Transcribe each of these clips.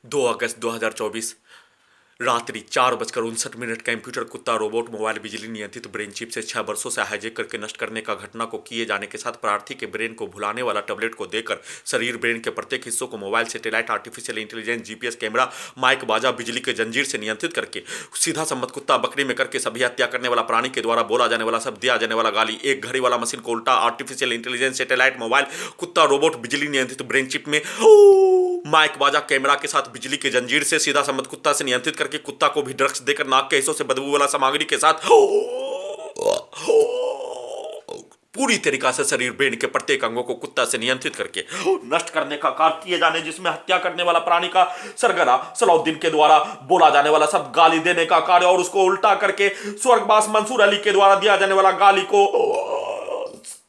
2 अगस्त 2024 रात्रि 4:59 कंप्यूटर कुत्ता robot mobile बिजली नियंत्रित ब्रेन चिप से 6 वर्षों से हाईजैक करके नष्ट करने का घटना को किए जाने के साथ प्रार्थी के ब्रेन को भुलाने वाला टैबलेट को देकर शरीर ब्रेन के प्रत्येक हिस्सों को mobile satellite artificial intelligence GPS camera mic बाजा बिजली के जंजीर से नियंत्रित करके सीधा संबंध कुत्ता बकरी में करके सभी हत्या करने वाला प्राणी के द्वारा बोला जाने वाला सब दिया जाने वाला गाली एक घड़ी वाला मशीन को उल्टा आर्टिफिशियल इंटेलिजेंस सैटेलाइट मोबाइल कुत्ता रोबोट बिजली नियंत्रित ब्रेन चिप में माइक बाजा कैमरा के साथ बिजली के जंजीर से सीधा संबंध कुत्ता से नियंत्रित करके कुत्ता को भी ड्रग्स देकर नाक के हिस्सों से बदबू वाला सामग्री के साथ पूरी तरीका से शरीर ब्रेन के प्रत्येक अंगों को कुत्ता से नियंत्रित करके नष्ट करने का कार्य किए जाने, जिसमें हत्या करने वाला प्राणी का सरगना सलाउद्दीन के द्वारा बोला जाने वाला सब गाली देने का कार्य और उसको उल्टा करके स्वर्गवास मंसूर अली के द्वारा दिया जाने वाला गाली को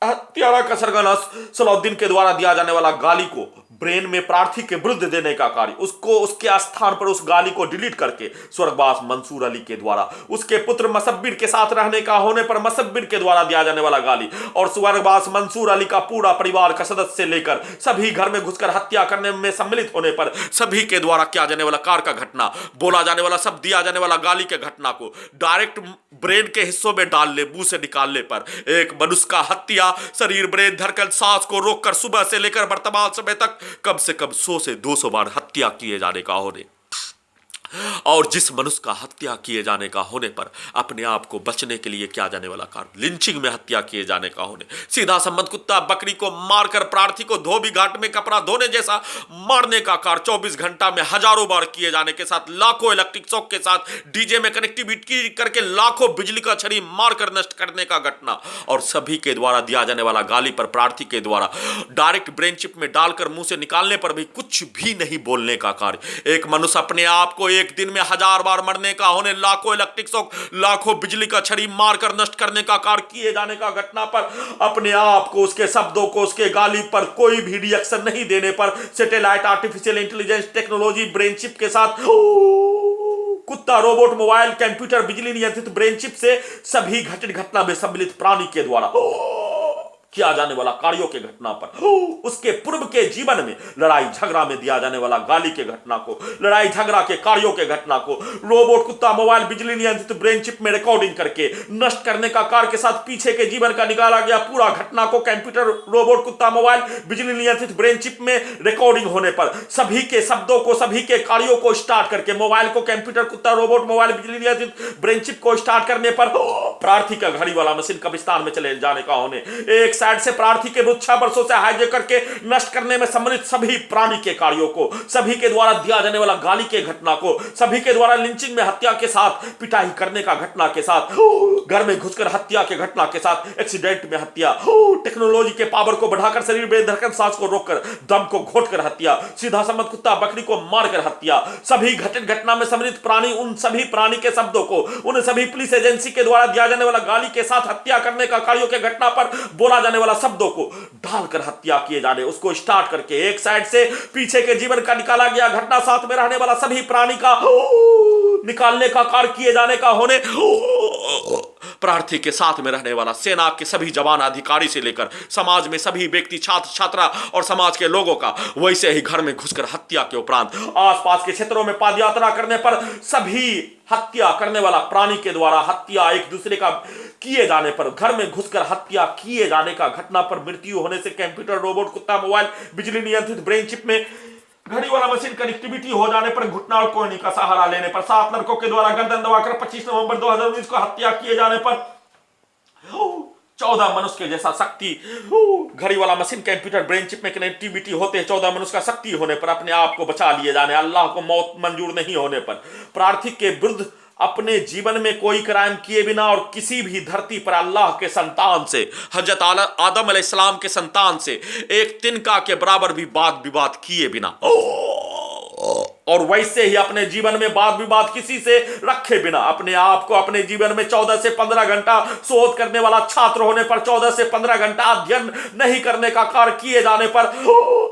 हत्यारा का सरगना सलाउद्दीन के द्वारा दिया जाने वाला गाली को ब्रेन में प्रार्थी के विरुद्ध देने का कार्य, उसको उसके स्थान पर उस गाली को डिलीट करके स्वर्गवास मंसूर अली के द्वारा उसके पुत्र मसब्बिर के साथ रहने का होने पर मसब्बिर के द्वारा दिया जाने वाला गाली और स्वर्गवास मंसूर अली का पूरा परिवार का सदस्य से लेकर सभी घर में घुसकर हत्या करने में सम्मिलित होने पर सभी के द्वारा किया जाने वाला कार्य का घटना, बोला जाने वाला सब दिया जाने वाला गाली के घटना को डायरेक्ट ब्रेन के हिस्सों में डाल ले, मुंह से निकालने पर एक मनुष्य का हत्या शरीर ब्रेन धड़कन सांस को रोककर सुबह से लेकर वर्तमान समय तक कम से कम 100 से 200 बार हत्या किए जाने का होने और जिस मनुष्य का हत्या किए जाने का होने पर अपने आप को बचने के लिए किया जाने वाला कार्य, लिंचिंग में हत्या किए जाने का होने, सीधा संबंध कुत्ता बकरी को मारकर प्रार्थी को धोबी घाट में कपड़ा धोने जैसा मारने का कार्य 24 घंटा में हजारों बार किए जाने के साथ लाखों इलेक्ट्रिक शॉक के साथ डीजे में कनेक्टिविटी करके लाखों बिजली का छड़ी मारकर नष्ट करने का घटना और सभी के द्वारा दिया जाने वाला गाली पर प्रार्थी के द्वारा डायरेक्ट ब्रेन चिप में डालकर मुंह से निकालने पर भी कुछ भी नहीं बोलने का कार्य, एक मनुष्य अपने आप को एक दिन में 1000 बार मरने का होने, लाखों इलेक्ट्रिक शॉक लाखों बिजली का छड़ी मारकर नष्ट करने का कार्य किए जाने का घटना पर अपने आप को उसके शब्दों को उसके गाली पर कोई भी रिएक्शन नहीं देने पर satellite artificial intelligence technology brain chip के साथ कुत्ता रोबोट मोबाइल कंप्यूटर बिजली नियंत्रित ब्रेन चिप से सभी घटित घटना में सम्मिलित प्राणी के द्वारा किया जाने वाला कार्यों के घटना पर उसके पूर्व के जीवन में लड़ाई झगड़ा में दिया जाने वाला गाली के घटना को, लड़ाई झगड़ा के कार्यों के घटना को रोबोट कुत्ता मोबाइल बिजली नियंत्रित ब्रेन चिप में रिकॉर्डिंग करके नष्ट करने का कार्य के साथ पीछे के जीवन का निकाला गया पूरा घटना को कंप्यूटर रोबोट कुत्ता मोबाइल बिजली नियंत्रित ब्रेन चिप में रिकॉर्डिंग होने पर सभी के शब्दों को सभी के कार्यों को स्टार्ट करके मोबाइल को कंप्यूटर कुत्ता रोबोट मोबाइल बिजली नियंत्रित ब्रेन चिप को स्टार्ट करने पर प्रार्थी का घड़ी वाला मशीन कब्रिस्तान में चले जाने का होने, एक साइड से प्रार्थी के विरुद्ध 6 वर्षों से हाईजैक करके नष्ट करने में सम्मिलित सभी प्राणी के कार्यों को, सभी के द्वारा दिया जाने वाला गाली के घटना को, सभी के द्वारा लिंचिंग में हत्या के साथ पिटाई करने का घटना के साथ घर में घुसकर हत्या के घटना के साथ एक्सीडेंट में हत्या, टेक्नोलॉजी के पावर को बढ़ाकर शरीर में धड़कन सांस को रोककर दम को घोटकर हत्या, सीधा संबंध कुत्ता बकरी को मारकर हत्या, सभी घटित घटना में सम्मिलित प्राणी उन सभी प्राणी के शब्दों को उन सभी पुलिस एजेंसी के द्वारा दिया जाने वाला गाली के साथ हत्या करने का कार्यों के घटना पर बोला जाने वाला शब्दों को डालकर हत्या किए जाने, उसको स्टार्ट करके एक साइड से पीछे के जीवन का निकाला गया घटना साथ में रहने वाला सभी प्राणी का निकालने का कार्य किए जाने का होने, प्रार्थी के साथ में रहने वाला सेना के सभी जवान अधिकारी से लेकर समाज में सभी व्यक्ति छात्र छात्रा और समाज के लोगों का वैसे ही घर में घुसकर हत्या के उपरांत आसपास के क्षेत्रों में पदयात्रा करने पर सभी हत्या करने वाला प्राणी के द्वारा हत्या एक दूसरे का किए जाने पर घर में घुसकर हत्या किए जाने का घटना पर मृत्यु होने से कंप्यूटर रोबोट कुत्ता मोबाइल बिजली नियंत्रित ब्रेन चिप में घड़ी वाला मशीन कनेक्टिविटी हो जाने पर घुटना और कोहनी का सहारा लेने पर 7 लड़कों के द्वारा गर्दन दबाकर 25 नवंबर 2019 को हत्या किए जाने पर 14 मनुष्य के जैसा शक्ति घड़ी वाला मशीन कंप्यूटर ब्रेन चिप में कनेक्टिविटी होते 14 मनुष्य का शक्ति होने पर अपने आप को बचा लिए जाने, अल्लाह को मौत मंजूर नहीं होने पर प्रार्थी के विरुद्ध अपने जीवन में कोई क्राइम किए बिना और किसी भी धरती पर अल्लाह के संतान से हजरत आदम अलैहिस्सलाम के संतान से एक तिनका के बराबर भी वाद विवाद किए बिना और वैसे ही अपने जीवन में वाद विवाद किसी से रखे बिना अपने आप को अपने जीवन में 14 से 15 घंटा शोध करने वाला छात्र होने पर 14 से 15 घंटा अध्ययन नहीं करने का कार्य किए जाने पर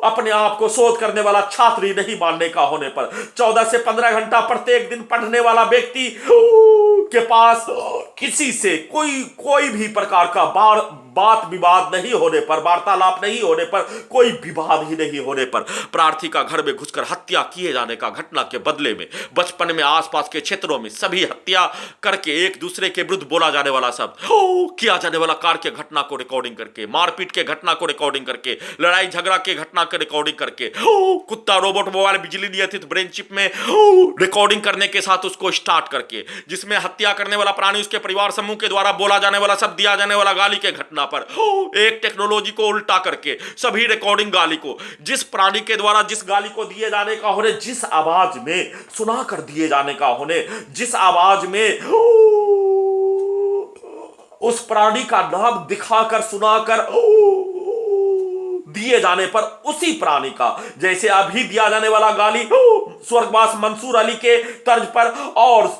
अपने आप को शोध करने वाला छात्र ही नहीं मानने का होने पर 14 से 15 घंटा प्रत्येक दिन पढ़ने वाला व्यक्ति के पास किसी से कोई भी प्रकार का बात विवाद नहीं होने पर, वार्तालाप नहीं होने पर, कोई विवाद ही नहीं होने पर प्रार्थी का घर में घुसकर हत्या किए जाने का घटना के बदले में बचपन में आसपास के क्षेत्रों में सभी हत्या करके एक दूसरे के विरुद्ध बोला जाने वाला सब किया जाने वाला कार के घटना को रिकॉर्डिंग करके, मारपीट के घटना को रिकॉर्डिंग करके, लड़ाई झगड़ा के घटना को रिकॉर्डिंग करके, कुत्ता रोबोट मोबाइल बिजली नियंत्रित ब्रेन चिप में रिकॉर्डिंग करने के साथ उसको स्टार्ट करके, जिसमें हत्या करने वाला प्राणी उसके परिवार समूह के द्वारा बोला जाने वाला सब दिया जाने वाला गाली के घटना पर एक टेक्नोलॉजी को उल्टा करके सभी रिकॉर्डिंग गाली को, जिस प्राणी के द्वारा जिस गाली को दिए जाने का होने, जिस आवाज में सुना कर दिए जाने का होने, जिस आवाज में उस प्राणी का नाम दिखाकर सुनाकर दिए जाने पर उसी प्राणी का जैसे अभी दिया जाने वाला गाली स्वर्गवास मंसूर अली के तर्ज पर और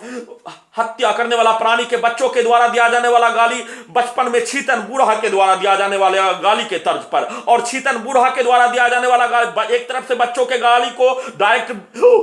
हत्या करने वाला प्राणी के बच्चों के द्वारा दिया जाने वाला गाली बचपन में छीतन बूढ़ा के द्वारा दिया जाने वाले गाली के तर्ज पर, और छीतन बूढ़ा के द्वारा दिया जाने वाला गाली एक तरफ से बच्चों के गाली को डायरेक्ट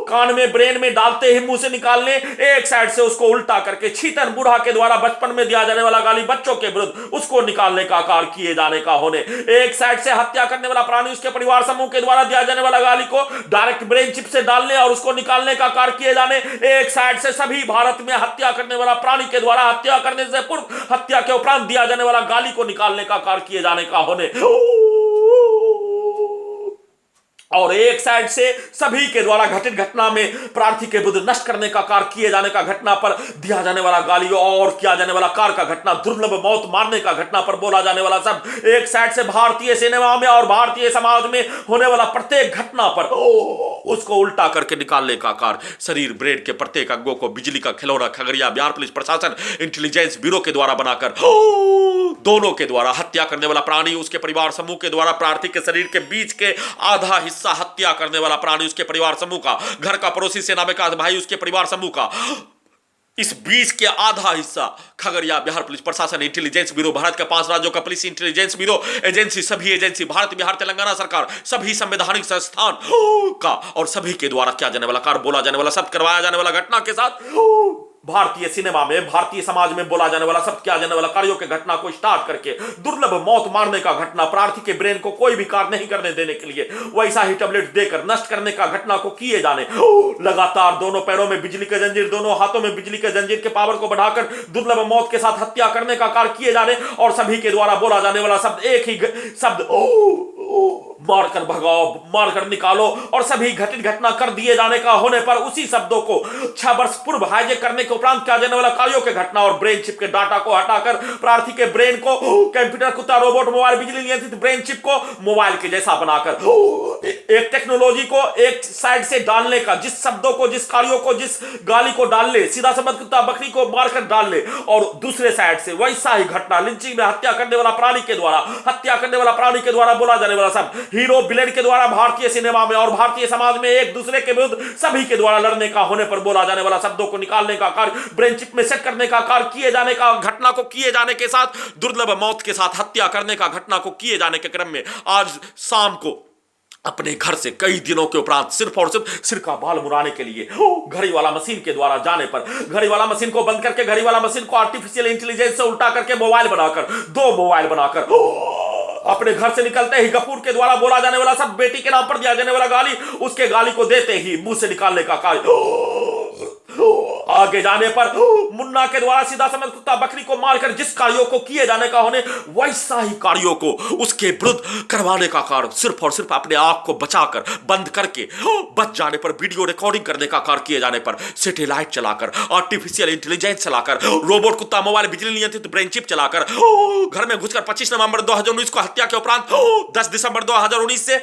कान में ब्रेन में डालते ही मुंह से निकालने, एक साइड से उसको उल्टा करके छीतन बूढ़ा के द्वारा बचपन में दिया जाने वाला गाली बच्चों के विरुद्ध उसको निकालने का कार्य किए जाने का होने, एक साइड से हत्या करने वाला प्राणी उसके परिवार समूह के द्वारा दिया जाने वाला गाली को डायरेक्ट ब्रेन चिप से डालने और उसको निकालने का कार्य किए जाने, एक साइड से सभी भारत में हत्या करने वाला प्राणी के द्वारा हत्या करने से पूर्व हत्या के उपरांत दिया जाने वाला गाली को निकालने का कार्य किए जाने का होने, और एक साइड से सभी के द्वारा घटित घटना में प्रार्थी के विरुद्ध नष्ट करने का कार्य किए जाने का घटना पर दिया जाने वाला गाली और किया जाने वाला कार्य का घटना, दुर्लभ मौत मारने का घटना पर बोला जाने वाला सब, एक साइड से भारतीय सिनेमा में और भारतीय समाज में होने वाला प्रत्येक घटना पर उसको उल्टा करके निकालने का कार्य शरीर ब्रेन के प्रत्येक अंगों को बिजली का खिलौना खगड़िया बिहार पुलिस प्रशासन इंटेलिजेंस ब्यूरो के द्वारा बनाकर दोनों के द्वारा हत्या करने वाला प्राणी उसके परिवार समूह के द्वारा प्रार्थी के शरीर के बीच के आधा हिस्सा हत्या करने वाला प्राणी उसके परिवार समूह का, घर का पड़ोसी सेना में का भाई उसके परिवार समूह का, इस बीच के आधा हिस्सा खगड़िया बिहार पुलिस प्रशासन इंटेलिजेंस ब्यूरो, भारत के 5 राज्यों का पुलिस इंटेलिजेंस ब्यूरो एजेंसी, सभी एजेंसी, भारत बिहार तेलंगाना सरकार, सभी संवैधानिक संस्थान का और सभी के द्वारा किया जाने वाला कार्य, बोला जाने वाला सब, करवाया जाने वाला घटना के साथ भारतीय सिनेमा में, भारतीय समाज में बोला जाने वाला सब, किया जाने वाला कार्यों के घटना को स्टार्ट करके दुर्लभ मौत मारने का घटना, प्रार्थी के ब्रेन को कोई भी कार्य नहीं करने देने के लिए वैसा ही टैबलेट देकर नष्ट करने का घटना को किए जाने, लगातार दोनों पैरों में बिजली के जंजीर, दोनों हाथों में बिजली के जंजीर के पावर को बढ़ाकर दुर्लभ मौत के साथ हत्या करने का कार्य किए जाने, और सभी के द्वारा बोला जाने वाला शब्द एक ही शब्द मारकर भगाओ, मारकर निकालो, और सभी घटित घटना कर दिए जाने का होने पर उसी शब्दों को 6 वर्ष पूर्व हाईजैक करने के उपरांत किया जाने वाला कार्यों के घटना और ब्रेन चिप के डाटा को हटाकर प्रार्थी के ब्रेन को कंप्यूटर, कुत्ता, रोबोट, मोबाइल बिजली नियंत्रित ब्रेन चिप को मोबाइल के जैसा बनाकर एक टेक्नोलॉजी को एक साइड से डालने का, जिस शब्दों को, जिस कार्यों को, जिस गाली को डाल ले, सीधा समझ कुत्ता बकरी को मारकर डाल ले, और दूसरे साइड से वैसा ही घटना लिंचिंग में हत्या करने वाला प्राणी के द्वारा, हत्या करने वाला प्राणी के द्वारा बोला जाने वाला सब, हीरो विलेन के द्वारा भारतीय सिनेमा में और भारतीय समाज में एक दूसरे के विरुद्ध सभी के द्वारा लड़ने का होने पर बोला जाने वाला शब्दों को निकालने का कार्य, ब्रेन चिप में सेट करने का कार्य किए जाने का घटना को किए जाने के साथ दुर्लभ मौत के साथ हत्या करने का घटना को किए जाने के क्रम में आज शाम को अपने घर से कई दिनों के उपरांत सिर्फ और सिर्फ सिर का बाल मुड़ाने के लिए घड़ी वाला मशीन के द्वारा जाने पर, घड़ी वाला मशीन को बंद करके घड़ी वाला मशीन को आर्टिफिशियल इंटेलिजेंस से उल्टा करके मोबाइल बनाकर, 2 मोबाइल बनाकर अपने घर से निकलते ही गफूर के द्वारा बोला जाने वाला सब, बेटी के नाम पर दिया जाने वाला गाली, उसके गाली को देते ही मुंह से निकालने का कार्य, आगे जाने पर मुन्ना के द्वारा सीधा समझ कुत्ता बकरी को मारकर जिस कार्यों को किए जाने का होने वैसा ही कार्यों को उसके विरुद्ध करवाने का कार्य, सिर्फ और सिर्फ अपने आप को बचाकर बंद करके बच जाने पर वीडियो रिकॉर्डिंग करने का कार्य किए जाने पर, सैटेलाइट चलाकर, आर्टिफिशियल इंटेलिजेंस चलाकर, रोबोट, कुत्ता, मोबाइल बिजली नियंत्रित ब्रेन चिप चलाकर घर में घुसकर 25 नवंबर 2019 को हत्या के उपरांत 10 दिसंबर 2019 से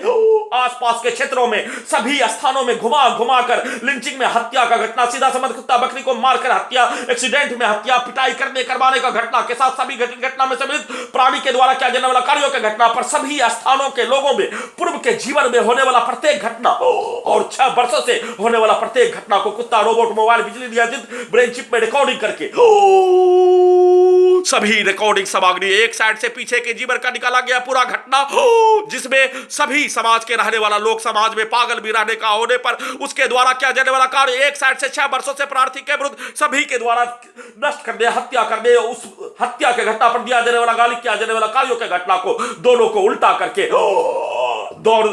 आसपास के क्षेत्रों में सभी स्थानों में घुमा घुमा कर लिंचिंग में हत्या का घटना, सीधा समझ कुत्ता बकरी को मारकर हत्या, एक्सीडेंट में हत्या, पिटाई करवाने का घटना के साथ सभी घटित घटना में सम्मिलित प्राणी के द्वारा किया जाने वाला कार्यों के घटना पर सभी स्थानों के लोगों में पूर्व के जीवन में होने वाला प्रत्येक घटना और 6 वर्षों से होने वाला प्रत्येक घटना को कुत्ता, रोबोट, मोबाइल बिजली नियंत्रित ब्रेन चिप में रिकॉर्डिंग करके सभी रिकॉर्डिंग सामग्री एक साइड से पीछे के जीवन का निकाला गया पूरा घटना, जिसमें सभी समाज के रहने वाला लोग समाज में पागल भी रहने का होने पर उसके द्वारा किया जाने वाला कार्य, एक साइड से 6 वर्षों से प्रार्थी के विरुद्ध सभी के द्वारा नष्ट करने, हत्या करने, उस हत्या के घटना पर दिया जाने वाला गाली, किया जाने वाला कार्यों के घटना को दोनों को उल्टा करके दौड़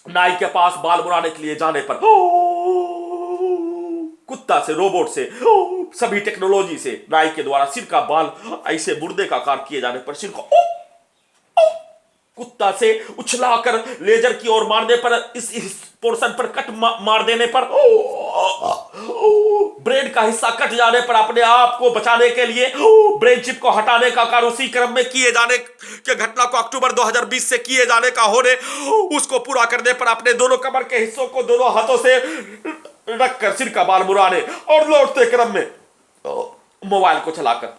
नाई के पास बाल मुड़ाने के लिए जाने पर कुत्ता से, रोबोट से, सभी टेक्नोलॉजी से नाई के द्वारा सिर का बाल ऐसे मुर्दे का आकार किए जाने पर सिर को कुत्ता से उछलाकर लेजर की ओर मारने पर, इस पोर्शन पर कट मार देने पर, ब्रेन का हिस्सा कट जाने पर अपने आप को बचाने के लिए ब्रेन चिप को हटाने का कार्य उसी क्रम में किए जाने के घटना को अक्टूबर 2020 से किए जाने का होने, उसको पूरा करने पर अपने दोनों कमर के हिस्सों को दोनों हाथों से रखकर सिर का बाल मुड़ाने और लौटते क्रम में मोबाइल को चलाकर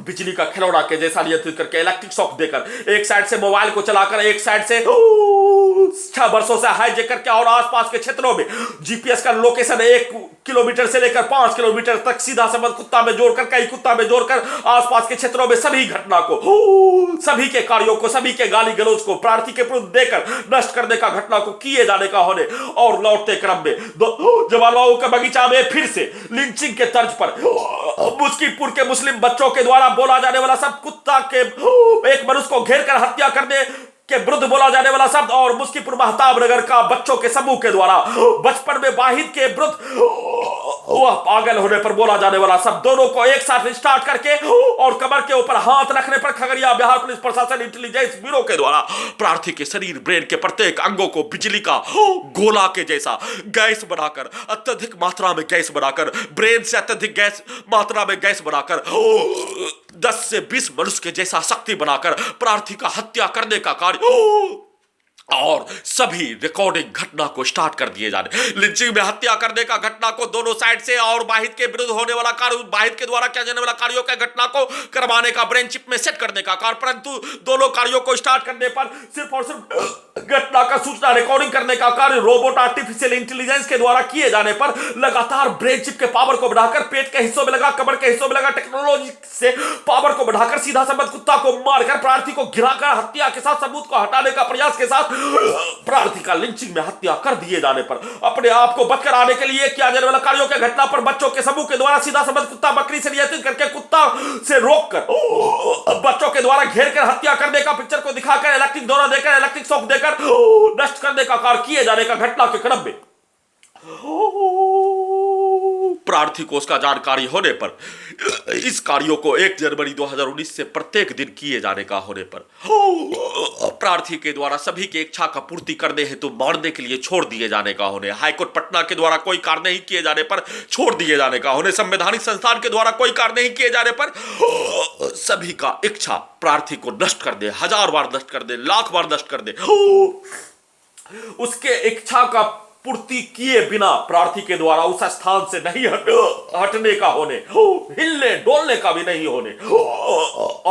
बिजली का खिलौना के जैसा नियंत्रित करके इलेक्ट्रिक शॉक देकर एक साइड से मोबाइल को चलाकर एक साइड से 6 वर्षों से हाईजैक करके और आसपास के क्षेत्रों में जीपीएस का लोकेशन 1 किलोमीटर से लेकर 5 किलोमीटर तक सीधा संबंध कुत्ता में जोड़कर, कई कुत्ता में जोड़कर आसपास के क्षेत्रों में सभी घटना को, सभी के कार्यों को, सभी के गाली गलौज को प्रार्थी के विरुद्ध देकर नष्ट करने का घटना को किए जाने का होने और लौटते क्रम में जवानों का बगीचा में फिर से लिंचिंग के तर्ज पर मुस्किपुर के मुस्लिम बच्चों के द्वारा बोला जाने वाला शब्द, कुत्ता के एक मनुष्य को घेर कर हत्या करने के विरुद्ध बोला जाने वाला शब्द और मुस्किपुर महताब नगर का बच्चों के समूह के द्वारा बचपन में वाहिद के विरुद्ध वह पागल होने पर बोला जाने वाला शब्द, दोनों को एक साथ स्टार्ट करके और कमर के ऊपर हाथ रखने पर खगड़िया बिहार पुलिस प्रशासन इंटेलिजेंस ब्यूरो के द्वारा प्रार्थी के शरीर, ब्रेन के प्रत्येक अंगों को बिजली का गोला के जैसा गैस बनाकर, अत्यधिक मात्रा में गैस बनाकर, ब्रेन से अत्यधिक गैस मात्रा में गैस बनाकर 10 से 20 मनुष्य के जैसा शक्ति बनाकर प्रार्थी का हत्या करने का कार्य और सभी रिकॉर्डिंग घटना को स्टार्ट कर दिए जाने, लिंचिंग में हत्या करने का घटना को दोनों साइड से और वाहिद के विरुद्ध होने वाला कार्य, वाहिद के द्वारा किया जाने वाला कार्यों के घटना को करवाने का, ब्रेन चिप में सेट करने का कार्य, परंतु दोनों कार्यों को स्टार्ट करने पर सिर्फ और सिर्फ घटना का सूचना रिकॉर्डिंग करने का कार्य रोबोट आर्टिफिशियल इंटेलिजेंस के द्वारा किए जाने पर लगातार ब्रेन चिप के पावर को बढ़ाकर, पेट के हिस्सों में लगा, कमर के हिस्सों में लगा टेक्नोलॉजी से पावर को बढ़ाकर सीधा संबंध कुत्ता को मारकर प्रार्थी को गिराकर हत्या के साथ सबूत को हटाने का प्रयास के साथ प्रार्थी का लिंचिंग में हत्या कर दिए जाने पर अपने आप को बचकर आने के लिए किया जाने वाला कार्यों के घटना पर बच्चों के समूह के द्वारा सीधा संबंध कुत्ता बकरी से नियंत्रित करके कुत्ता से रोककर बच्चों के द्वारा घेर कर हत्या करने का पिक्चर को दिखाकर इलेक्ट्रिक दौरा देकर, इलेक्ट्रिक शॉक देकर नष्ट करने का कार्य किए जाने का घटना के क्रम में प्रार्थी को उसका जानकारी होने पर इस कार्यों को 1 जनवरी 2019 से प्रत्येक दिन किए जाने का होने पर प्रार्थी के द्वारा सभी की इच्छा का पूर्ति करने हेतु मारने के लिए छोड़ दिए जाने का होने, हाईकोर्ट पटना के द्वारा कोई कार्य नहीं किए जाने पर छोड़ दिए जाने का होने, संवैधानिक संस्थान के द्वारा कोई कार्य नहीं किए जाने पर सभी का इच्छा प्रार्थी को नष्ट कर दे, 1000 बार नष्ट कर दे, लाख बार नष्ट कर दे, उसके इच्छा का पूर्ति किए बिना प्रार्थी के द्वारा उस स्थान से नहीं हटने का होने, हिलने डोलने का भी नहीं होने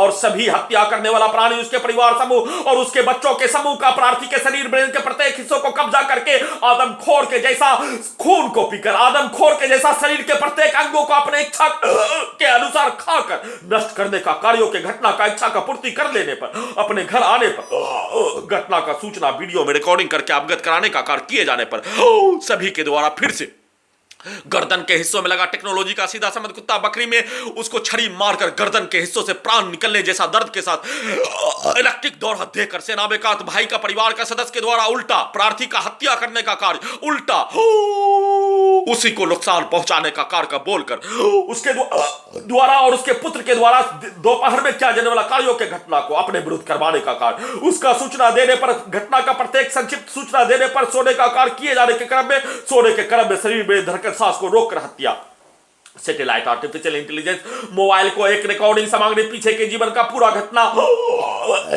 और सभी हत्या करने वाला प्राणी, उसके परिवार समूह और उसके बच्चों के समूह का प्रार्थी के शरीर, ब्रेन के प्रत्येक हिस्सों को कब्जा करके आदमखोर के जैसा खून को पीकर, आदमखोर के जैसा शरीर के प्रत्येक अंगों को अपने इच्छा के अनुसार खाकर नष्ट करने का कार्यों के घटना का इच्छा का पूर्ति कर लेने पर अपने घर आने पर घटना का सूचना वीडियो में रिकॉर्डिंग करके अवगत कराने का कार्य किए जाने पर सभी के द्वारा फिर से गर्दन के हिस्सों में लगा टेक्नोलॉजी का सीधा संबंध कुत्ता बकरी में उसको छड़ी मारकर गर्दन के हिस्सों से प्राण निकलने जैसा दर्द के साथ इलेक्ट्रिक दौरा देकर सेना में का भाई का परिवार का सदस्य के द्वारा उल्टा प्रार्थी का हत्या करने का कार्य, उल्टा उसी को नुकसान पहुंचाने का कार्य का बोलकर उसके द्वारा और उसके पुत्र के द्वारा दोपहर में किया जाने वाला कार्यों के घटना को अपने विरुद्ध करवाने का कार्य, उसका सूचना देने पर, घटना का प्रत्येक संक्षिप्त सूचना देने पर सोने का कार्य किए जाने के क्रम में, सोने के क्रम में शरीर में धरकर सांस को रोककर हत्या, सैटेलाइट आर्टिफिशियल इंटेलिजेंस मोबाइल को एक रिकॉर्डिंग सामग्री, पीछे के जीवन का पूरा घटना,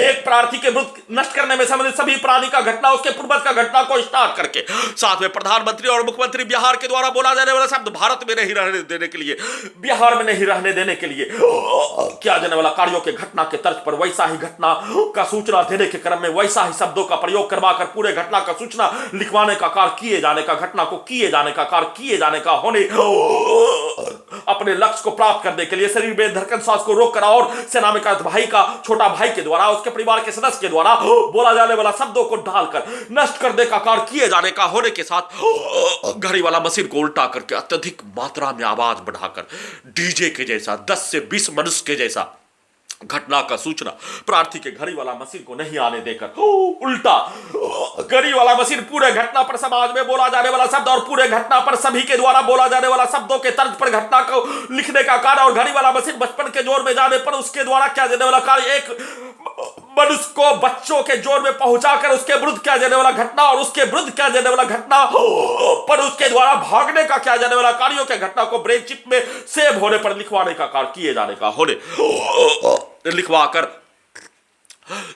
एक प्रार्थी के मृत नष्ट करने में संबंधित सभी प्राणी का घटना, उसके पूर्वज का घटना को स्टार्ट करके साथ में प्रधानमंत्री और मुख्यमंत्री बिहार के द्वारा बोला जाने वाला शब्द भारत में नहीं रहने देने के लिए, बिहार में नहीं रहने देने के लिए किया जाने वाला कार्यों के घटना के तर्ज पर वैसा ही घटना का सूचना देने के क्रम में वैसा ही शब्दों का प्रयोग करवाकर पूरे घटना का सूचना लिखवाने का कार्य किए जाने का, घटना को किए जाने का कार्य किए जाने का होने अपने लक्ष्य को प्राप्त करने के लिए शरीर में धड़कन सांस को रोक कर और सेना में भाई का छोटा भाई के द्वारा उसके परिवार के सदस्य के द्वारा बोला जाने वाला शब्दों को डालकर नष्ट करने का कार्य किए जाने का होने के साथ घड़ी वाला मशीन को उल्टा करके अत्यधिक मात्रा में आवाज बढ़ाकर डीजे के जैसा 10 से 20 मनुष्य के जैसा घटना का सूचना प्रार्थी के घड़ी वाला मशीन को नहीं आने देकर उल्टा घड़ी वाला मशीन पूरे घटना पर समाज में बोला जाने वाला शब्द और पूरे घटना पर सभी के द्वारा बोला जाने वाला शब्दों के तर्ज पर घटना को लिखने का कार्य और घड़ी वाला मशीन बचपन के जोर में जाने पर उसके द्वारा क्या जाने वाला कार्य एक मनुष्य को बच्चों के जोर में पहुंचाकर उसके विरुद्ध क्या जाने वाला घटना और उसके विरुद्ध क्या जाने वाला घटना पर उसके द्वारा भागने का क्या जाने वाला कार्यों के घटना को ब्रेन चिप में सेव होने पर लिखवाने का कार्य किए जाने का होने लिखवाकर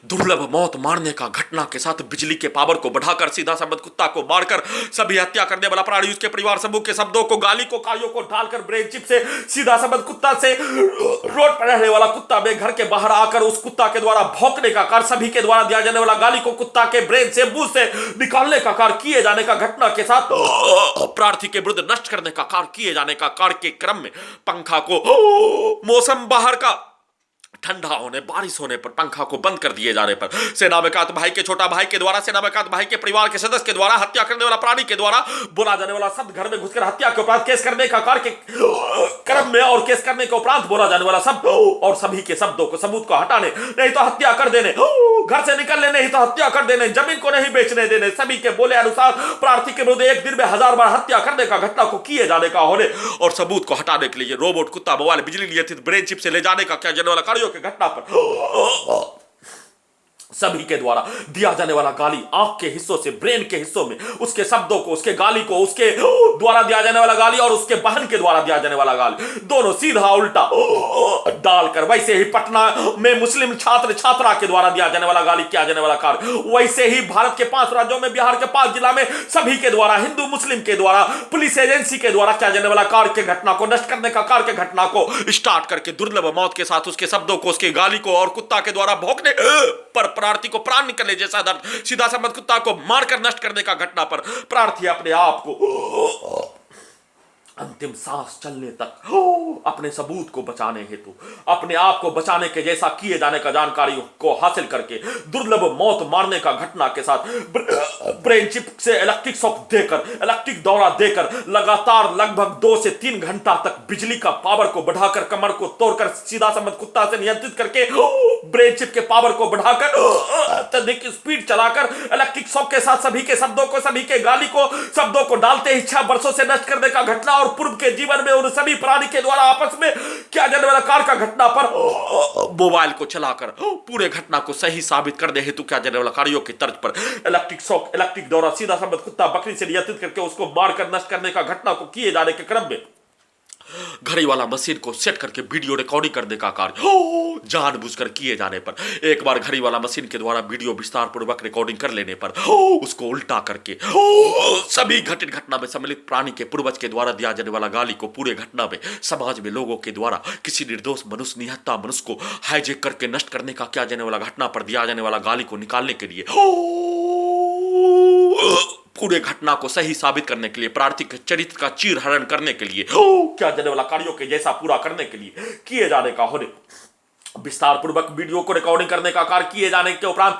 दुर्लभ मौत मारने का घटना के साथ बिजली के पावर को बढ़ाकर सीधा संबंध कुत्ता को मारकर सभी हत्या करने वाला प्राणी उसके परिवार समूह के शब्दों को गाली को कार्यों को ढालकर ब्रेन चिप से सीधा संबंध कुत्ता से रोड पर रहने वाला कुत्ता में घर के बाहर आकर उस कुत्ता के द्वारा भौंकने का कार्य सभी के द्वारा दिया जाने वाला गाली को कुत्ता के ब्रेन से मुंह से निकालने का कार्य किए जाने का घटना के साथ प्रार्थी के विरुद्ध नष्ट करने का कार्य किए जाने का कार्य के क्रम में पंखा को मौसम बाहर का ठंडा होने बारिश होने पर पंखा को बंद कर दिए जाने पर सेना में कात भाई के छोटा भाई के द्वारा सेना में कात भाई के परिवार के सदस्य के द्वारा हत्या करने वाला प्राणी के द्वारा बोला जाने वाला शब्द घर में घुसकर हत्या के उपरांत केस करने का कार्य के क्रम में और केस करने के उपरांत बोला जाने वाला शब्द और सभी के शब्दों को सबूत को हटाने नहीं तो हत्या कर देने घर से निकलने नहीं तो हत्या कर देने जमीन को नहीं बेचने देने सभी के बोले अनुसार प्रार्थी के विरुद्ध एक दिन में 1000 बार हत्या करने का घटना को किए जाने का होने और सबूत को हटाने के लिए रोबोट कुत्ता मोबाइल बिजली नियंत्रित ब्रेन चिप से ले जाने का क्या जाने वाला कार्यों के घटना पर सभी के द्वारा दिया जाने वाला गाली आंख के हिस्सों से ब्रेन के हिस्सों में उसके शब्दों को उसके गाली को उसके द्वारा दिया जाने वाला गाली और उसके बहन के द्वारा दिया जाने वाला गाली दोनों सीधा उल्टा डालकर वैसे ही पटना में मुस्लिम छात्र छात्रा के द्वारा दिया जाने वाला गाली किया जाने वाला कार्य वैसे ही भारत के 5 राज्यों में बिहार के 5 जिला में सभी के द्वारा हिंदू मुस्लिम के द्वारा पुलिस एजेंसी के द्वारा किया जाने वाला कार्य के घटना को नष्ट करने का कार्य के घटना को स्टार्ट करके दुर्लभ मौत के साथ उसके शब्दों को उसके गाली को और कुत्ता के द्वारा भौंकने पर प्रार्थी को प्राण निकलने जैसा दर्द सीधा संबंध कुत्ता को मारकर नष्ट करने का घटना पर प्रार्थी अपने आप को अंतिम सांस चलने तक अपने सबूत को बचाने हेतु अपने आप को बचाने के जैसा किए जाने का जानकारी को हासिल करके दुर्लभ मौत मारने का घटना के साथ ब्रेन चिप से इलेक्ट्रिक शॉक देकर इलेक्ट्रिक दौरा देकर लगातार लगभग 2 से 3 घंटा तक बिजली का पावर को बढ़ाकर कमर को तोड़कर सीधा संबंध कुत्ता से नियंत्रित करके ब्रेन चिप के पावर को बढ़ाकर अत्यधिक स्पीड चलाकर इलेक्ट्रिक शॉक के साथ सभी के शब्दों को सभी के गाली को शब्दों को डालते ही 6 वर्षों से नष्ट करने का घटना और पूर्व के जीवन में उन सभी प्राणी के द्वारा आपस में क्या जाने वाला कार्य का घटना पर मोबाइल को चलाकर पूरे घटना को सही साबित करने हेतु क्या जाने वाला कार्यों की तर्ज पर इलेक्ट्रिक शॉक इलेक्ट्रिक दौरा सीधा संबंध कुत्ता बकरी से नियंत्रित करके उसको मारकर नष्ट करने का घटना को किए जाने के क्रम में घड़ी वाला मशीन को सेट करके वीडियो रिकॉर्डिंग करने का कार्य जानबूझकर किए जाने पर एक बार घड़ी वाला मशीन के द्वारा वीडियो विस्तार पूर्वक रिकॉर्डिंग कर लेने पर उसको उल्टा करके सभी घटित घटना में सम्मिलित प्राणी के पूर्वज के द्वारा दिया जाने वाला गाली को पूरे घटना में समाज में लोगों के द्वारा किसी निर्दोष मनुष्य निहत्ता मनुष्य को हाईजेक करके नष्ट करने का क्या जाने वाला घटना पर दिया जाने वाला गाली को निकालने के लिए पूरे घटना को सही साबित करने के लिए प्रार्थी के चरित्र का चीर हरण करने के लिए क्या जाने वाला कार्यों के जैसा पूरा करने के लिए किए जाने का होने विस्तार पूर्वक वीडियो को रिकॉर्डिंग करने का कार्य किए जाने के उपरांत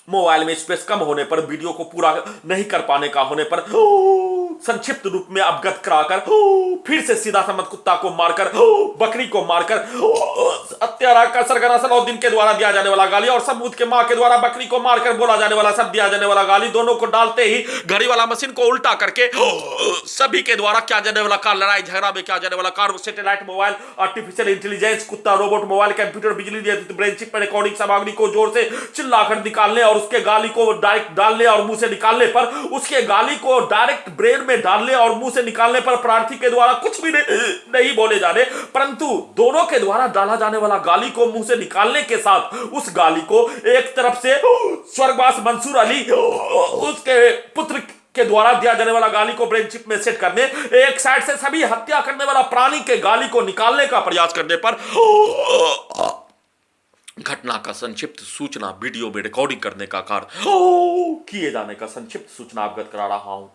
मोबाइल में स्पेस कम होने पर वीडियो को पूरा नहीं कर पाने का होने पर संक्षिप्त रूप में अवगत कराकर फिर से सीधा संबंध कुत्ता को मारकर बकरी को मारकर हत्यारा का सरगना सलाउद्दीन के द्वारा दिया जाने वाला गाली और सबूत के मां के द्वारा बकरी को मारकर बोला जाने वाला सब दिया जाने वाला गाली दोनों को डालते ही घड़ी वाला मशीन को उल्टा करके सभी के द्वारा क्या जाने वाला कार लड़ाई झगड़ा में क्या जाने वाला car satellite mobile artificial intelligence कुत्ता रोबोट मोबाइल कंप्यूटर बिजली नियंत्रित ब्रेन चिप पर रिकॉर्डिंग सामग्री को जोर से चिल्लाकर निकालने और उसके गाली को डायरेक्ट डालने और मुंह से निकालने पर उसके गाली को डायरेक्ट ब्रेन में डालने और मुंह से निकालने पर प्रार्थी के द्वारा कुछ भी नहीं बोले जाने परंतु दोनों के द्वारा डाला जाने वाला गाली को मुंह से निकालने के साथ उस गाली को एक तरफ से स्वर्गवास मंसूर अली उसके पुत्र के द्वारा दिया जाने वाला गाली को ब्रेन चिप में सेट करने एक साइड से सभी हत्या करने वाला प्राणी के गाली को निकालने का प्रयास करने पर घटना का संक्षिप्त सूचना वीडियो में रिकॉर्डिंग करने का कार्य किए जाने का संक्षिप्त सूचना अवगत करा रहा हूं